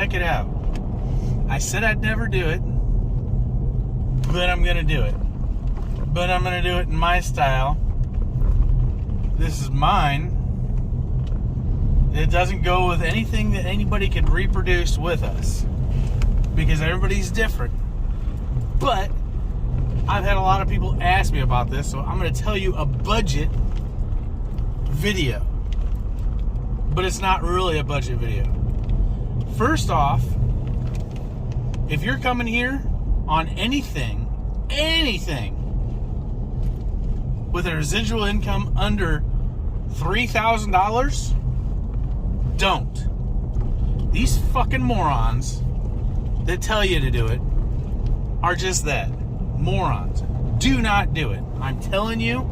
check it out. I said I'd never do it, but I'm going to do it. But I'm going to do it in my style. This is mine. It doesn't go with anything that anybody could reproduce with us, because everybody's different. But I've had a lot of people ask me about this, so I'm going to tell you a budget video. But it's not really a budget video. First off, if you're coming here on anything with a residual income under $3,000, don't. These fucking morons that tell you to do it are just that. Morons. Do not do it. I'm telling you.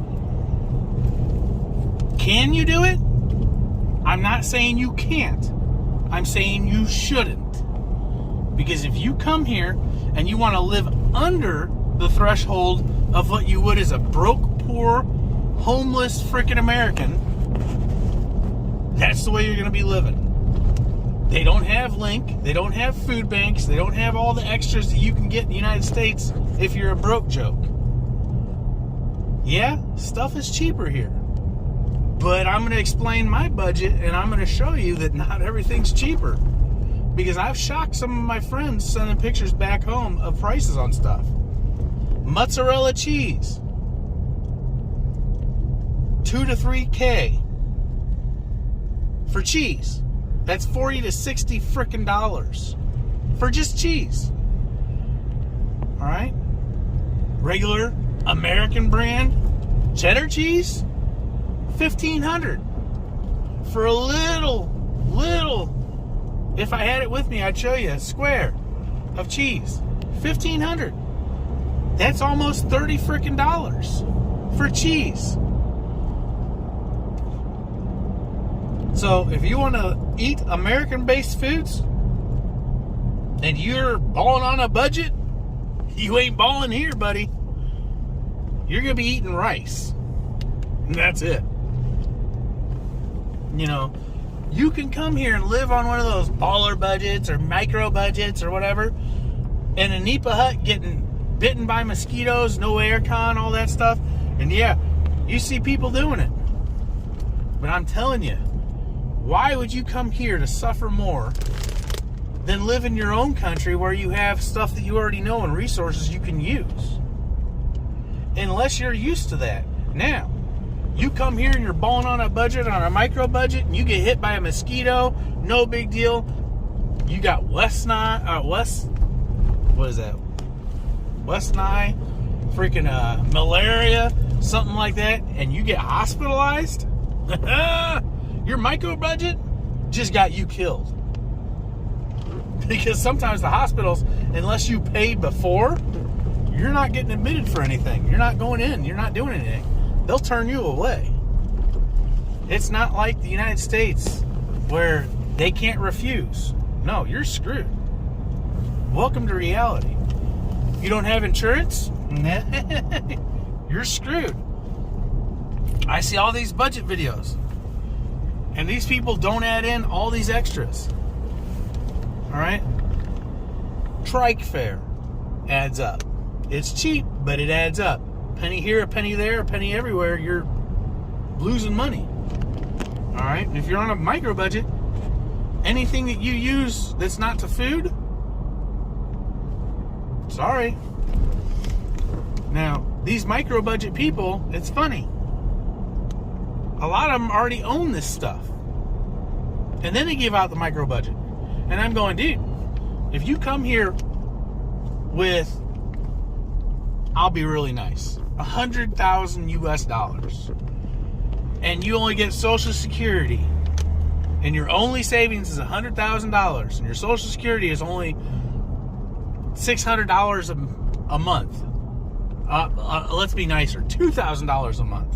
Can you do it? I'm not saying you can't. I'm saying you shouldn't. Because if you come here and you want to live under the threshold of what you would as a broke, poor, homeless freaking American, that's the way you're going to be living. They don't have Link. They don't have food banks. They don't have all the extras that you can get in the United States if you're a broke joke. Yeah, stuff is cheaper here. But I'm going to explain my budget, and I'm going to show you that not everything's cheaper. Because I've shocked some of my friends sending pictures back home of prices on stuff. Mozzarella cheese. $2 to $3K. For cheese. That's $40 to $60 frickin' dollars. For just cheese. Alright? Regular American brand cheddar cheese, $1,500. For a little, if I had it with me, I'd show you a square of cheese. $1,500. That's almost $30 frickin' dollars for cheese. So if you want to eat American-based foods and you're balling on a budget, you ain't balling here, buddy. You're going to be eating rice. And that's it. You know, you can come here and live on one of those baller budgets or micro budgets or whatever, in a Nipa hut getting bitten by mosquitoes, no aircon, all that stuff. And yeah, you see people doing it. But I'm telling you, why would you come here to suffer more than live in your own country where you have stuff that you already know and resources you can use? Unless you're used to that. Now, you come here and you're balling on a budget, on a micro budget, and you get hit by a mosquito, no big deal. You got West Nile, freaking malaria, something like that, and you get hospitalized. Your micro budget just got you killed. Because sometimes the hospitals, unless you paid before, you're not getting admitted for anything. You're not going in. You're not doing anything. They'll turn you away. It's not like the United States where they can't refuse. No, you're screwed. Welcome to reality. You don't have insurance? You're screwed. I see all these budget videos. And these people don't add in all these extras. Alright? Trike fare adds up. It's cheap, but it adds up. Penny here, a penny there, a penny everywhere, you're losing money. Alright? If you're on a micro budget, anything that you use that's not to food, sorry. Now, these micro budget people, it's funny. A lot of them already own this stuff. And then they give out the micro budget. And I'm going, dude, if you come here with, I'll be really nice, $100,000 US, and you only get Social Security, and your only savings is $100,000, and your Social Security is only $600 a month. Let's be nicer, $2,000 a month.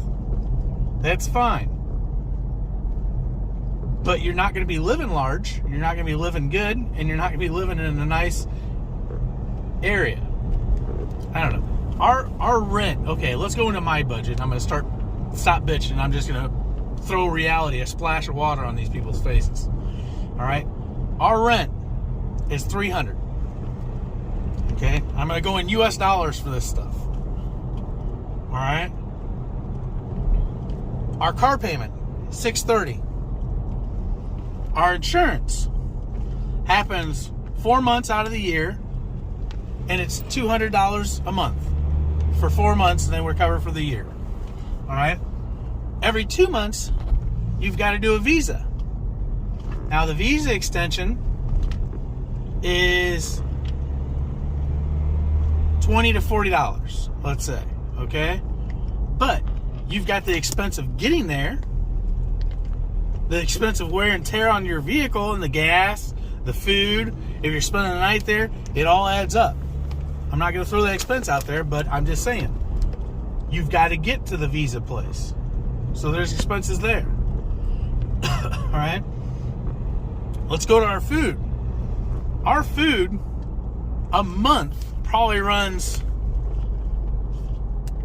That's fine. But you're not going to be living large, you're not going to be living good, and you're not going to be living in a nice area. I don't know. Our rent, okay, let's go into my budget. I'm going to stop bitching. I'm just going to throw reality, a splash of water on these people's faces. All right? Our rent is $300. Okay, I'm gonna go in US dollars for this stuff. All right. Our car payment, $630. Our insurance happens 4 months out of the year, and it's $200 a month for 4 months, and then we're covered for the year. All right. Every 2 months, you've got to do a visa. Now, the visa extension is $20 to $40, let's say, okay? But you've got the expense of getting there, the expense of wear and tear on your vehicle and the gas, the food. If you're spending the night there, it all adds up. I'm not going to throw that expense out there, but I'm just saying, you've got to get to the visa place. So there's expenses there. All right? Let's go to our food. Our food, a month, probably runs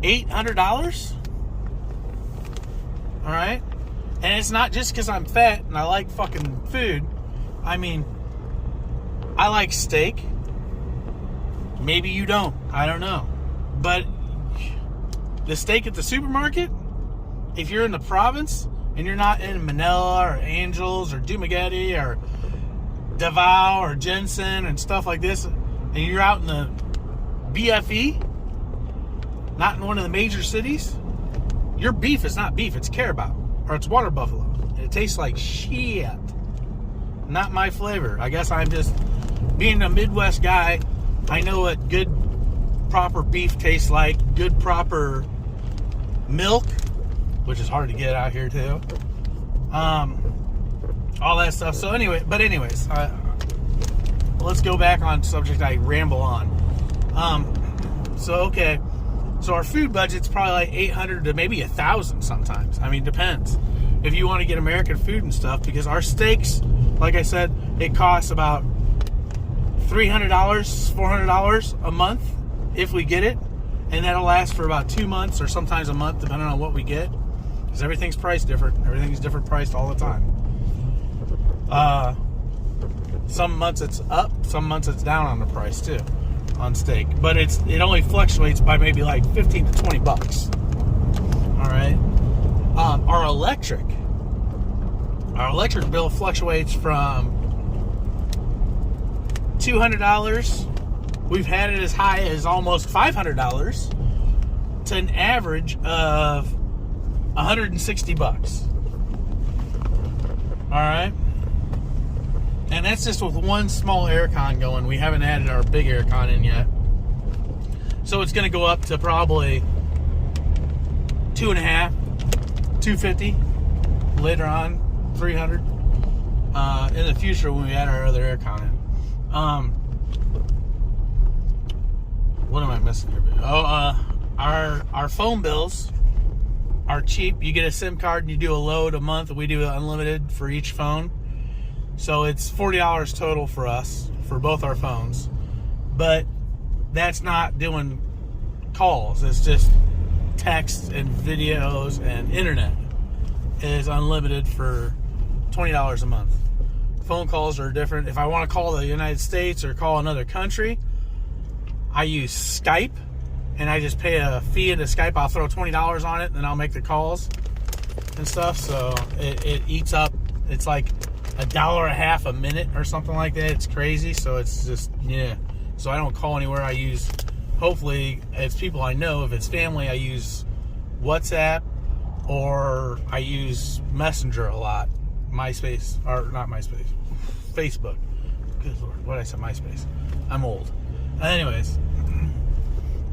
$800. All right? And it's not just because I'm fat and I like fucking food. I mean, I like steak. Maybe you don't. I don't know. But the steak at the supermarket, if you're in the province and you're not in Manila or Angels or Dumaguete or Davao or Jensen and stuff like this, and you're out in the BFE, not in one of the major cities, your beef is not beef, it's Carabao or it's water buffalo. It tastes like shit. Not my flavor. I guess I'm just, being a Midwest guy, I know what good proper beef tastes like, good proper milk, which is hard to get out here too. All that stuff. So anyway, anyways, let's go back on subject I ramble on. So our food budget's probably like $800 to maybe $1,000 sometimes. I mean, depends if you want to get American food and stuff, because our steaks, like I said, it costs about $300, $400 a month if we get it, and that'll last for about 2 months or sometimes a month, depending on what we get, because everything's priced different. Everything's different priced all the time. Some months it's up, some months it's down on the price too, on steak. But it only fluctuates by maybe like 15 to 20 bucks. All right. Our electric bill fluctuates from $200. We've had it as high as almost $500 to an average of 160 bucks. All right. And that's just with one small aircon going. We haven't added our big aircon in yet. So it's going to go up to probably $2.50, $250 later on, $300 in the future when we add our other aircon in. What am I missing here? Our phone bills are cheap. You get a SIM card and you do a load a month. We do unlimited for each phone. So it's $40 total for us, for both our phones. But that's not doing calls. It's just text and videos and internet. It is unlimited for $20 a month. Phone calls are different. If I want to call the United States or call another country, I use Skype, and I just pay a fee into Skype. I'll throw $20 on it, and then I'll make the calls and stuff. So it eats up. It's like $1.50 a minute or something like that. It's crazy. So it's just, yeah. So I don't call anywhere. I use, hopefully, it's people I know. If it's family, I use WhatsApp, or I use Messenger a lot. MySpace, or not MySpace, Facebook. Good Lord, what did I say? MySpace. I'm old. Anyways,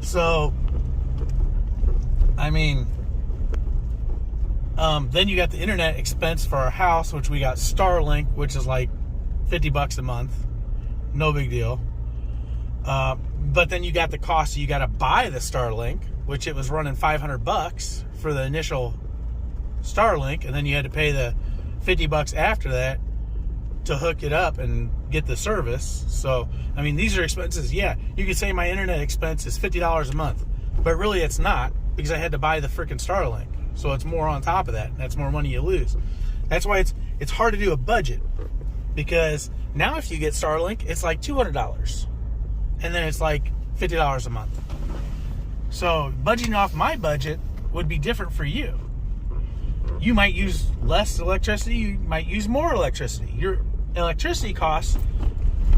so, I mean, then you got the internet expense for our house, which we got Starlink, which is like $50 a month. No big deal. But then you got the cost, you got to buy the Starlink, which it was running $500 for the initial Starlink, and then you had to pay the $50 after that to hook it up and get the service. So, I mean, these are expenses. Yeah, you could say my internet expense is $50 a month, but really it's not, because I had to buy the freaking Starlink. So it's more on top of that. That's more money you lose. That's why it's hard to do a budget. Because now if you get Starlink, it's like $200. And then it's like $50 a month. So budgeting off my budget would be different for you. You might use less electricity. You might use more electricity. Your electricity costs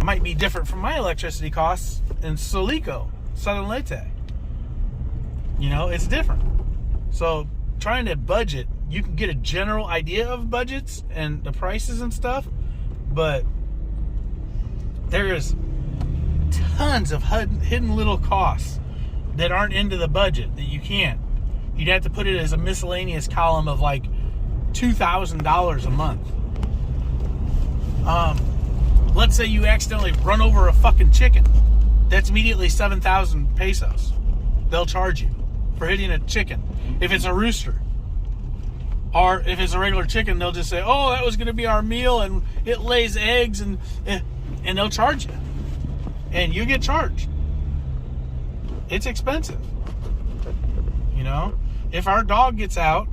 might be different from my electricity costs in Solico, Southern Leyte. You know, it's different. So trying to budget, you can get a general idea of budgets and the prices and stuff, but there is tons of hidden little costs that aren't into the budget that you can't. You'd have to put it as a miscellaneous column of like $2,000 a month. Let's say you accidentally run over a fucking chicken. That's immediately 7,000 pesos. They'll charge you for hitting a chicken. If it's a rooster. Or if it's a regular chicken, they'll just say, oh, that was going to be our meal and it lays eggs, and they'll charge you. And you get charged. It's expensive. You know? If our dog gets out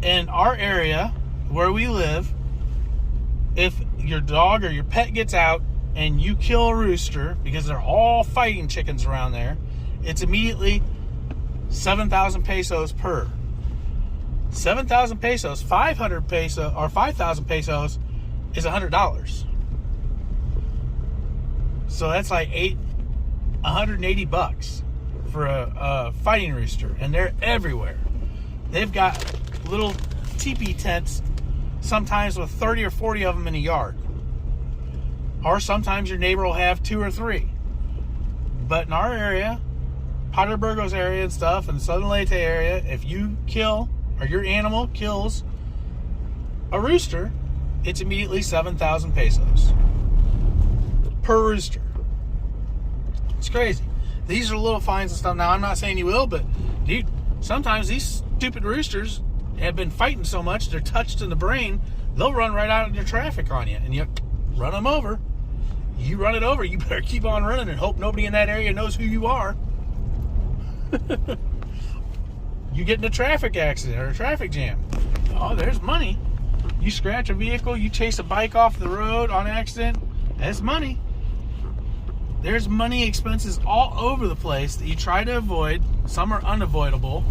in our area where we live, if your dog or your pet gets out and you kill a rooster, because they're all fighting chickens around there, it's immediately 7,000 pesos per. 7,000 pesos, 500 pesos, or 5,000 pesos is $100. So that's like $180 for a fighting rooster, and they're everywhere. They've got little teepee tents, sometimes with 30 or 40 of them in a yard. Or sometimes your neighbor will have 2 or 3. But in our area, Padre Burgos area and stuff, and Southern Leyte area, if you kill, or your animal kills a rooster, it's immediately 7,000 pesos per rooster. It's crazy. These are little fines and stuff. Now, I'm not saying you will, but dude, sometimes these stupid roosters have been fighting so much, they're touched in the brain, they'll run right out into traffic on you, and you run them over. You run it over, you better keep on running and hope nobody in that area knows who you are. You get in a traffic accident or a traffic jam. Oh, there's money. You scratch a vehicle, you chase a bike off the road on accident, that's money. There's money expenses all over the place that you try to avoid. Some are unavoidable,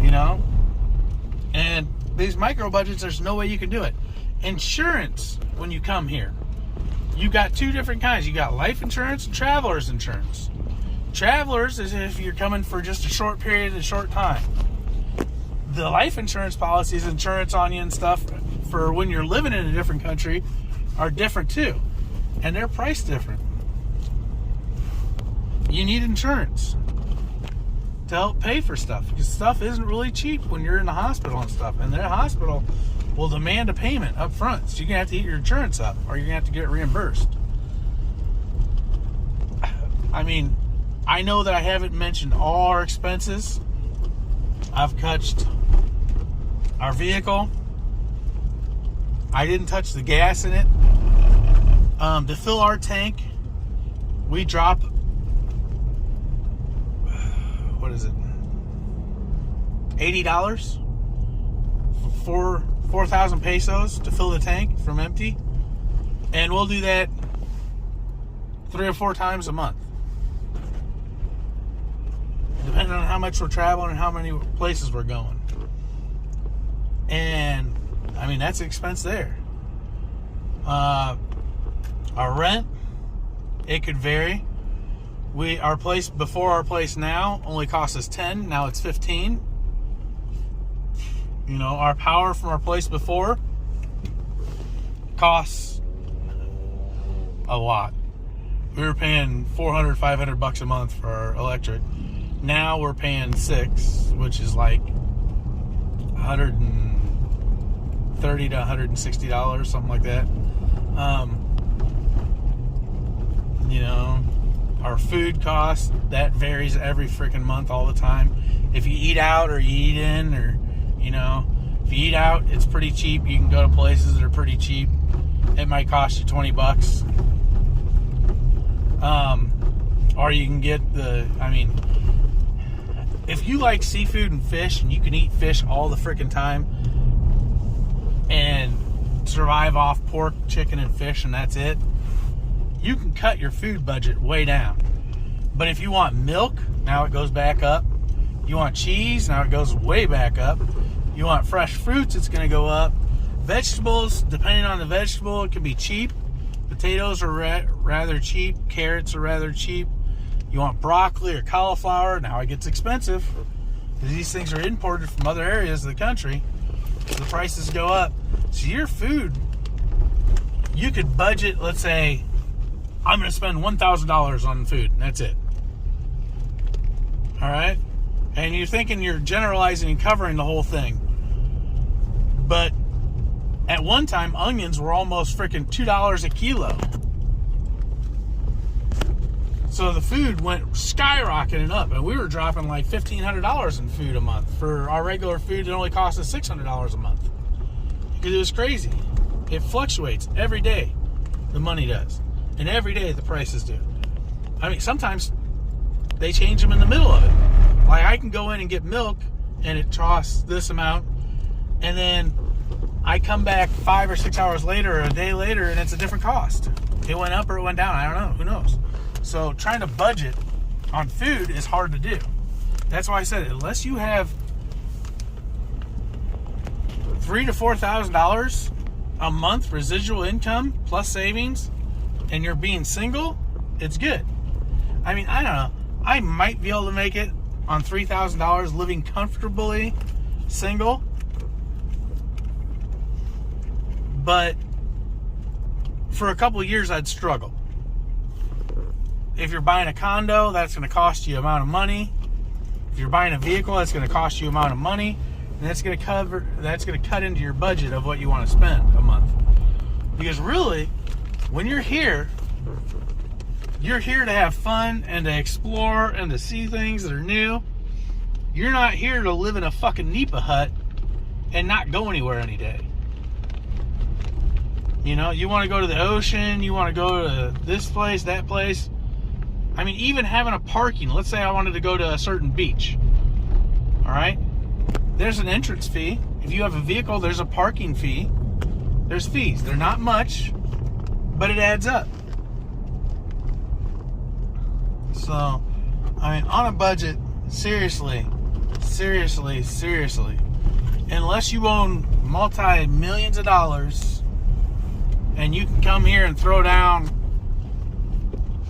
you know. And these micro budgets, there's no way you can do it. Insurance, when you come here, you got 2 different kinds. You got life insurance and traveler's insurance. Travelers is if you're coming for just a short period, a short time. The life insurance policies, insurance on you and stuff for when you're living in a different country are different too. And they're priced different. You need insurance to help pay for stuff, because stuff isn't really cheap when you're in the hospital and stuff. And their hospital will demand a payment up front. So you're going to have to get your insurance up, or you're going to have to get it reimbursed. I mean, I know that I haven't mentioned all our expenses. I've touched our vehicle. I didn't touch the gas in it. To fill our tank, we drop, what is it, $80 for 4,000 pesos to fill the tank from empty. And we'll do that 3 or 4 times a month, depending on how much we're traveling and how many places we're going. And I mean, that's the expense there. Our rent, it could vary. Our place before our place now only cost us 10. Now it's 15. You know, our power from our place before costs a lot. We were paying $400, $500 a month for our electric. Now we're paying $6, which is like $130 to $160, something like that. You know, our food costs, that varies every freaking month all the time. If you eat out or you eat in, or, you know, if you eat out, it's pretty cheap. You can go to places that are pretty cheap. It might cost you $20. Or you can get if you like seafood and fish and you can eat fish all the freaking time and survive off pork, chicken, and fish, and that's it, you can cut your food budget way down. But if you want milk, now it goes back up. You want cheese, now it goes way back up. You want fresh fruits, it's going to go up. Vegetables, depending on the vegetable, it can be cheap. Potatoes are rather cheap. Carrots are rather cheap. You want broccoli or cauliflower, now it gets expensive. These things are imported from other areas of the country, so the prices go up. So your food, you could budget, let's say, I'm going to spend $1,000 on food, and that's it. All right? And you're thinking you're generalizing and covering the whole thing. But at one time, onions were almost freaking $2 a kilo. So the food went skyrocketing up, and we were dropping like $1,500 in food a month. For our regular food, it only cost us $600 a month. Because it was crazy. It fluctuates every day, the money does. And every day the prices do. I mean, sometimes they change them in the middle of it. Like, I can go in and get milk, and it costs this amount, and then I come back 5 or 6 hours later or a day later, and it's a different cost. It went up or it went down. I don't know. Who knows? So trying to budget on food is hard to do. That's why I said, unless you have $3,000 to $4,000 a month residual income plus savings, and you're being single, it's good. I mean, I don't know. I might be able to make it on $3,000 living comfortably single, but for a couple of years I'd struggle. If you're buying a condo, that's going to cost you amount of money. If you're buying a vehicle, that's going to cost you amount of money, and that's going to cut into your budget of what you want to spend a month. Because really, when you're here to have fun and to explore and to see things that are new. You're not here to live in a fucking Nipa hut and not go anywhere any day. You know, you want to go to the ocean, you want to go to this place, that place. I mean, even having a parking, let's say I wanted to go to a certain beach. All right? There's an entrance fee. If you have a vehicle, there's a parking fee. There's fees. They're not much, but it adds up. So, I mean, on a budget, seriously, unless you own multi-millions of dollars and you can come here and throw down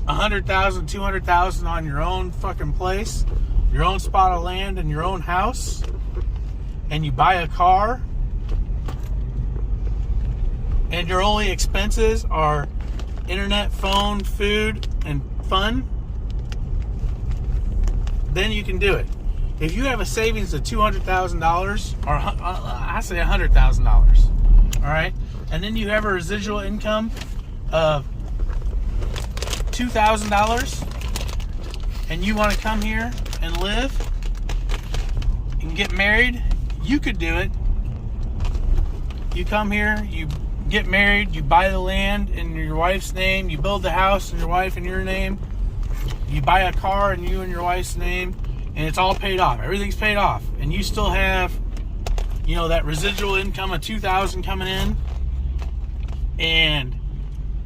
$100,000, $200,000 on your own fucking place, your own spot of land and your own house, and you buy a car, and your only expenses are internet, phone, food, and fun, then you can do it. If you have a savings of $200,000, or I say $100,000, all right, and then you have a residual income of $2,000, and you want to come here and live and get married, you could do it. You come here, you get married, you buy the land in your wife's name, you build the house in your wife and your name, you buy a car in you and your wife's name, and it's all paid off. Everything's paid off, and you still have, you know, that residual income of $2,000 coming in, and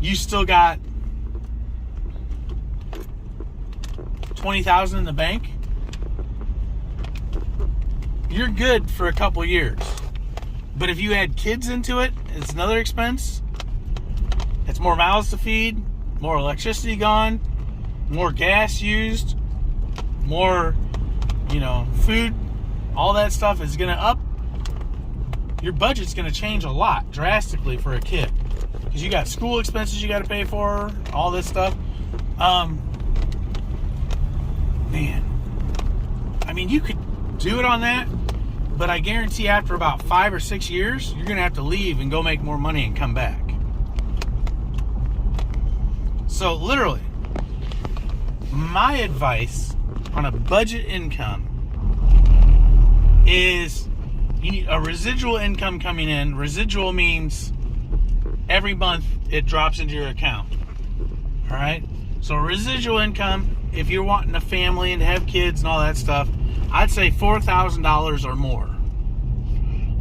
you still got $20,000 in the bank. You're good for a couple years. But if you add kids into it, it's another expense. It's more mouths to feed, more electricity gone, more gas used, more, you know, food. All that stuff is going to up. Your budget's going to change a lot, drastically, for a kid. Because you got school expenses you got to pay for, all this stuff. Man. I mean, you could do it on that, but I guarantee after about 5 or 6 years, you're going to have to leave and go make more money and come back. So, literally, my advice on a budget income is you need a residual income coming in. Residual means every month it drops into your account. All right? So, residual income, if you're wanting a family and to have kids and all that stuff, I'd say $4,000 or more.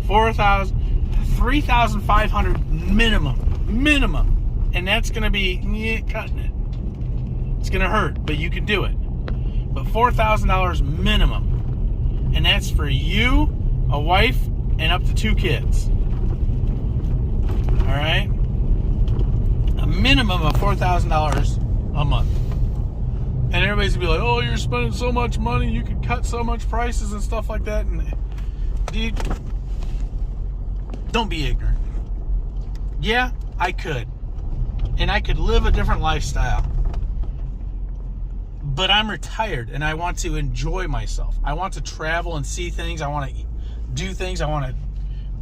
$3,000 $3,500 minimum, and that's going to be cutting it. It's going to hurt, but you can do it. But $4,000 minimum, and that's for you, a wife, and up to 2 kids. All right, a minimum of $4,000 a month. And everybody's gonna be like, "Oh, you're spending so much money. You could cut so much prices and stuff like that." And dude, don't be ignorant. Yeah, I could, and I could live a different lifestyle. But I'm retired, and I want to enjoy myself. I want to travel and see things. I want to do things. I want to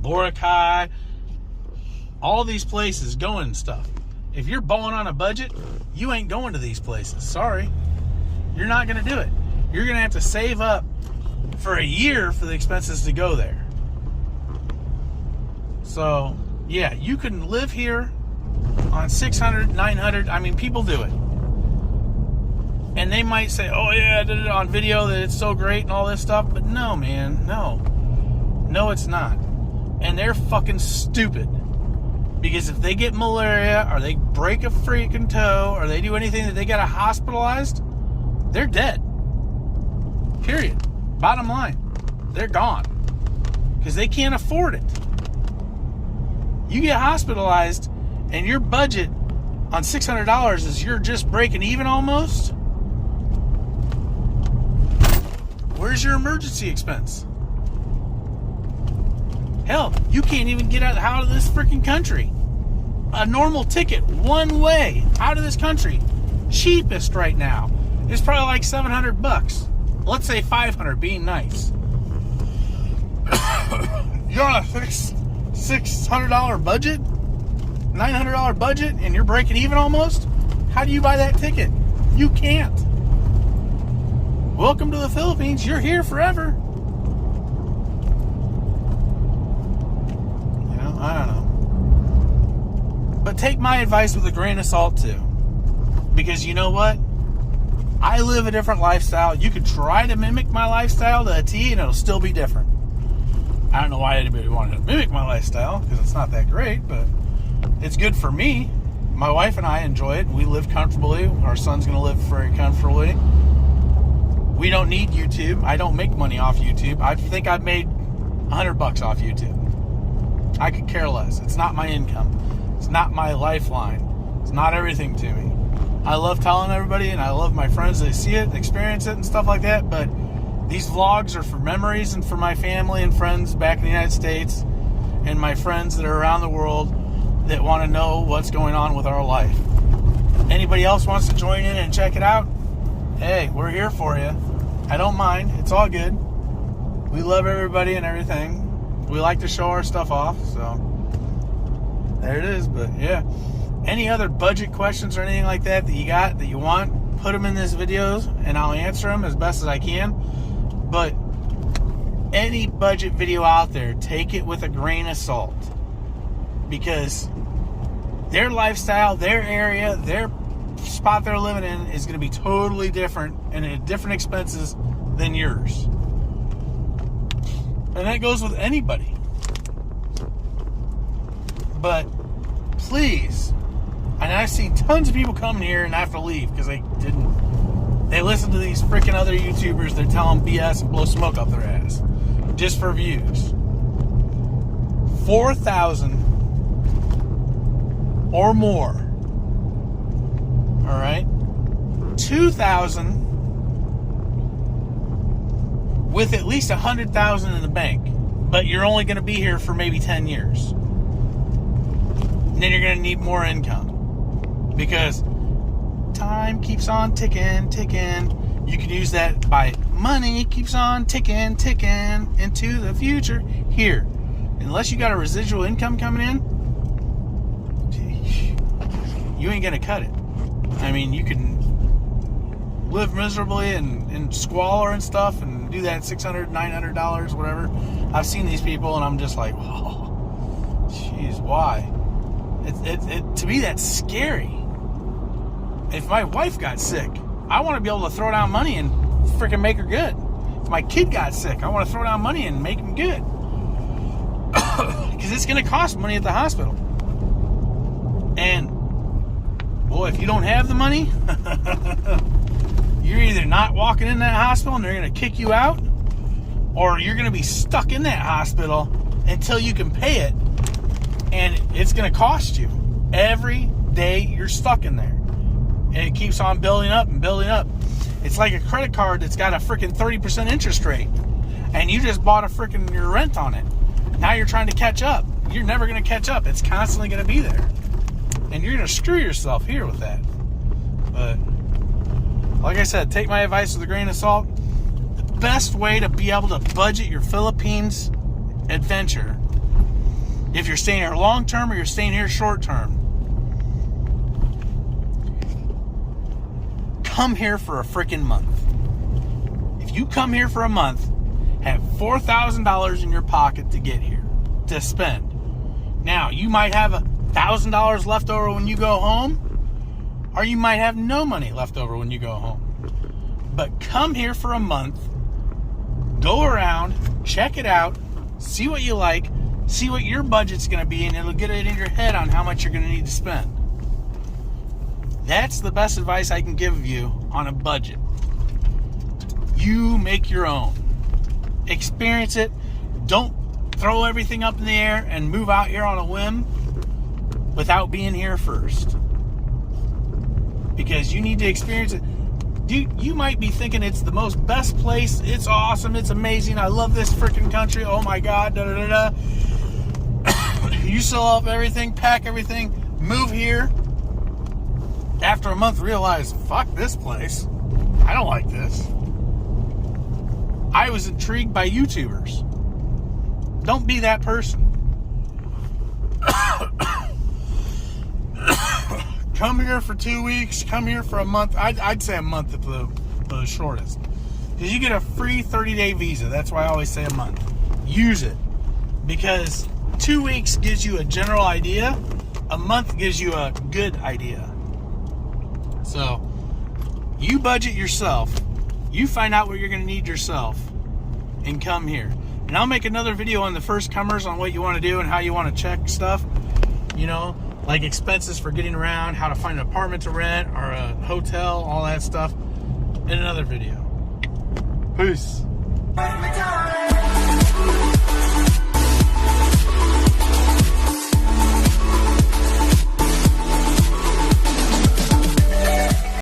Boracay, all these places, going and stuff. If you're balling on a budget, you ain't going to these places. Sorry. You're not going to do it. You're going to have to save up for a year for the expenses to go there. So, yeah, you can live here on $600, $900. I mean, people do it. And they might say, "Oh, yeah, I did it on video, that it's so great and all this stuff." But no, man, no. No, it's not. And they're fucking stupid. Because if they get malaria, or they break a freaking toe, or they do anything that they got hospitalized, they're dead. Period. Bottom line. They're gone. Because they can't afford it. You get hospitalized, and your budget on $600 is you're just breaking even almost. Where's your emergency expense? Hell, you can't even get out of this freaking country. A normal ticket, one way out of this country, cheapest right now, is probably like $700. Let's say $500, being nice. You're on a $600 budget, $900 budget, and you're breaking even almost? How do you buy that ticket? You can't. Welcome to the Philippines. You're here forever. I don't know. But take my advice with a grain of salt too. Because you know what? I live a different lifestyle. You could try to mimic my lifestyle to a T and it'll still be different. I don't know why anybody wanted to mimic my lifestyle, because it's not that great, but it's good for me. My wife and I enjoy it. We live comfortably. Our son's going to live very comfortably. We don't need YouTube. I don't make money off YouTube. I think I've made $100 off YouTube. I could care less. It's not my income. It's not my lifeline. It's not everything to me. I love telling everybody, and I love my friends that see it, experience it, and stuff like that, but these vlogs are for memories and for my family and friends back in the United States, and my friends that are around the world that want to know what's going on with our life. Anybody else wants to join in and check it out? Hey, we're here for you. I don't mind. It's all good. We love everybody and everything. We like to show our stuff off, so there it is. But yeah, any other budget questions or anything like that you got, that you want, put them in these videos and I'll answer them as best as I can. But any budget video out there, take it with a grain of salt, because their lifestyle, their area, their spot they're living in is going to be totally different and at different expenses than yours. And that goes with anybody. But please, and I've seen tons of people come here and have to leave because they listen to these freaking other YouTubers that tell them BS and blow smoke up their ass just for views. 4,000 or more. All right, 2,000 with at least 100,000 in the bank, but you're only going to be here for maybe 10 years. And then you're going to need more income, because time keeps on ticking. You can use that by money keeps on ticking into the future here. Unless you got a residual income coming in, you ain't going to cut it. I mean, you can live miserably and squalor and stuff and do that $600, $900, whatever. I've seen these people and I'm just like, whoa, jeez, why? To me, that's scary. If my wife got sick, I want to be able to throw down money and freaking make her good. If my kid got sick, I want to throw down money and make him good. because it's going to cost money at the hospital. And boy, if you don't have the money, you're either not walking in that hospital and they're going to kick you out, or you're going to be stuck in that hospital until you can pay it, and it's going to cost you every day you're stuck in there. And it keeps on building up and building up. It's like a credit card that's got a freaking 30% interest rate, and you just bought a freaking your rent on it. Now you're trying to catch up. You're never going to catch up. It's constantly going to be there. And you're going to screw yourself here with that. But like I said, take my advice with a grain of salt. The best way to be able to budget your Philippines adventure, if you're staying here long term or you're staying here short term, come here for a freaking month. If you come here for a month, have $4,000 in your pocket to get here, to spend. Now, you might have $1,000 left over when you go home, or you might have no money left over when you go home. But come here for a month, go around, check it out, see what you like, see what your budget's going to be, and it'll get it in your head on how much you're going to need to spend. That's the best advice I can give you on a budget. You make your own. Experience it. Don't throw everything up in the air and move out here on a whim without being here first. Because you need to experience it. You might be thinking it's the most best place. It's awesome. It's amazing. I love this freaking country. Oh my God. Da da da da. You sell off everything, pack everything, move here. After a month, realize, fuck this place. I don't like this. I was intrigued by YouTubers. Don't be that person. Come here for 2 weeks. Come here for a month. I'd say a month at the shortest. Because you get a free 30-day visa. That's why I always say a month. Use it. Because 2 weeks gives you a general idea. A month gives you a good idea. So, you budget yourself. You find out what you're going to need yourself. And come here. And I'll make another video on the first comers on what you want to do and how you want to check stuff. You know, like expenses for getting around, how to find an apartment to rent or a hotel, all that stuff in another video. Peace.